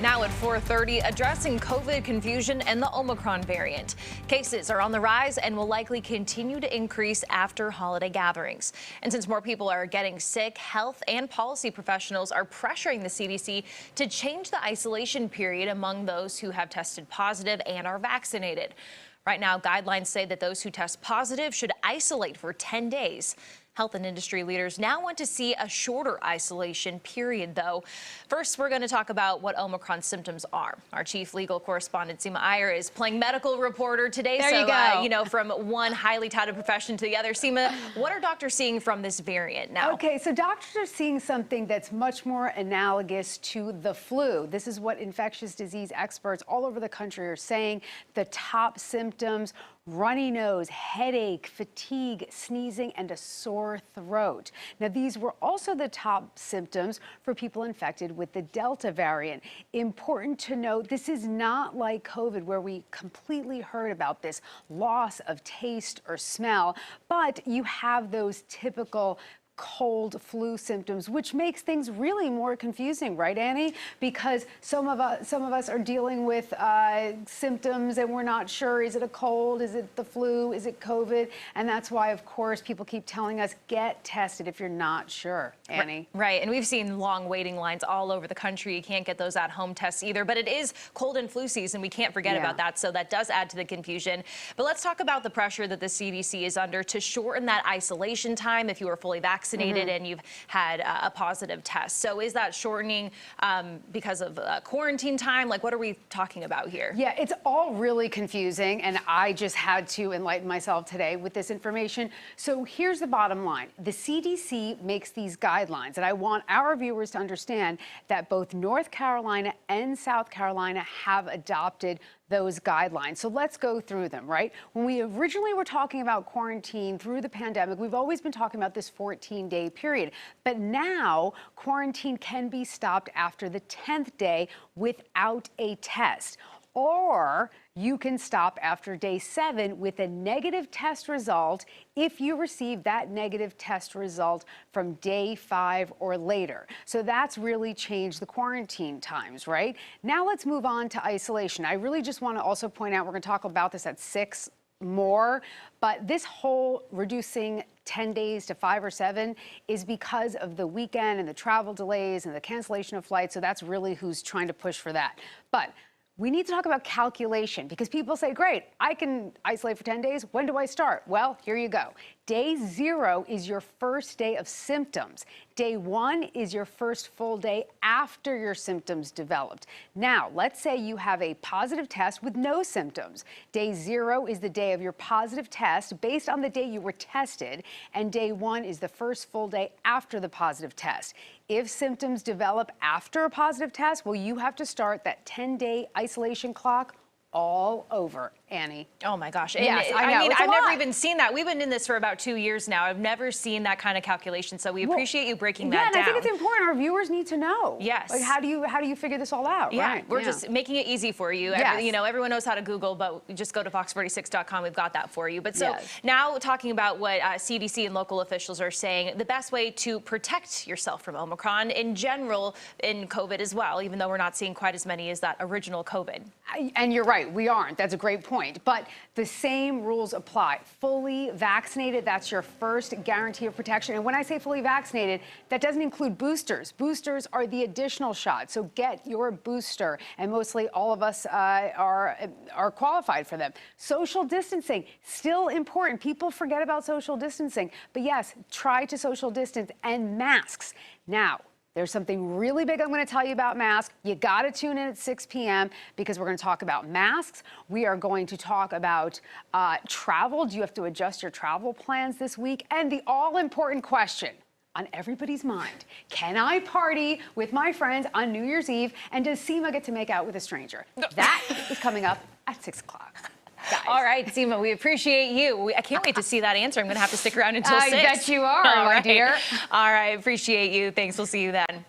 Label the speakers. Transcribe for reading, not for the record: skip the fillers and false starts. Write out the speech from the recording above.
Speaker 1: Now at 4:30, addressing COVID confusion and the Omicron variant. Cases are on the rise and will likely continue to increase after holiday gatherings. And since more people are getting sick, health and policy professionals are pressuring the CDC to change the isolation period among those who have tested positive and are vaccinated. Right now, guidelines say that those who test positive should isolate for 10 days. Health and industry leaders now want to see a shorter isolation period, though. First, we're going to talk about what Omicron symptoms are. Our chief legal correspondent, Seema Iyer, is playing medical reporter today.
Speaker 2: There you go.
Speaker 1: From one highly touted profession to the other. Seema, what are doctors seeing from this variant now?
Speaker 2: Okay, so doctors are seeing something that's much more analogous to the flu. This is what infectious disease experts all over the country are saying. The top symptoms: runny nose, headache, fatigue, sneezing, and a sore throat. Now, these were also the top symptoms for people infected with the Delta variant. Important to note, this is not like COVID, where we completely heard about this loss of taste or smell, but you have those typical cold flu symptoms, which makes things really more confusing, right, Annie? Because some of us are dealing with symptoms and we're not sure, is it a cold, is it the flu, is it COVID? And that's why, of course, people keep telling us, get tested if you're not sure, Annie.
Speaker 1: Right, and we've seen long waiting lines all over the country. You can't get those at-home tests either, but it is cold and flu season. We can't forget about that, so that does add to the confusion. But let's talk about the pressure that the CDC is under to shorten that isolation time if you are fully vaccinated and you've had a positive test. So is that shortening because of quarantine time? Like, what are we talking about here?
Speaker 2: Yeah, it's all really confusing, and I just had to enlighten myself today with this information. So here's the bottom line. The CDC makes these guidelines, and I want our viewers to understand that both North Carolina and South Carolina have adopted those guidelines. So let's go through them, right? When we originally were talking about quarantine through the pandemic, we've always been talking about this 14-day period. But now quarantine can be stopped after the 10th day without a test. Or you can stop after day 7 with a negative test result if you receive that negative test result from day 5 or later. So that's really changed the quarantine times, right? Now let's move on to isolation. I really just want to also point out, we're going to talk about this at 6 more, but this whole reducing 10 days to 5 or 7 is because of the weekend and the travel delays and the cancellation of flights. So that's really who's trying to push for that. But we need to talk about calculation, because people say, great, I can isolate for 10 days. When do I start? Well, here you go. Day 0 is your first day of symptoms. Day 1 is your first full day after your symptoms developed. Now, let's say you have a positive test with no symptoms. Day 0 is the day of your positive test based on the day you were tested, and day 1 is the first full day after the positive test. If symptoms develop after a positive test, well, you have to start that 10-day isolation clock all over, Annie.
Speaker 1: Oh my gosh.
Speaker 2: Yes, I know.
Speaker 1: I've never even seen that. We've been in this for about 2 years now. I've never seen that kind of calculation. So we appreciate you breaking that down.
Speaker 2: Yeah, and I think it's important. Our viewers need to know.
Speaker 1: Yes.
Speaker 2: Like, how do you figure this all out?
Speaker 1: Yeah,
Speaker 2: right.
Speaker 1: We're just making it easy for you.
Speaker 2: Yes.
Speaker 1: Everyone knows how to Google, but just go to fox46.com. We've got that for you. But so now talking about what CDC and local officials are saying, the best way to protect yourself from Omicron in general, in COVID as well, even though we're not seeing quite as many as that original COVID.
Speaker 2: And you're right, we aren't. That's a great point. But the same rules apply. Fully vaccinated, that's your first guarantee of protection. And when I say fully vaccinated, that doesn't include boosters. Boosters are the additional shot. So get your booster. And mostly all of us are qualified for them. Social distancing, still important. People forget about social distancing. But yes, try to social distance, and masks. Now, there's something really big I'm going to tell you about masks. You got to tune in at 6 p.m. because we're going to talk about masks. We are going to talk about travel. Do you have to adjust your travel plans this week? And the all-important question on everybody's mind: can I party with my friends on New Year's Eve? And does Seema get to make out with a stranger? That is coming up at 6 o'clock. Guys.
Speaker 1: All right, Seema, we appreciate you. I can't wait to see that answer. I'm going to have to stick around until 6.
Speaker 2: I bet you are,
Speaker 1: my
Speaker 2: dear.
Speaker 1: All right, appreciate you. Thanks. We'll see you then.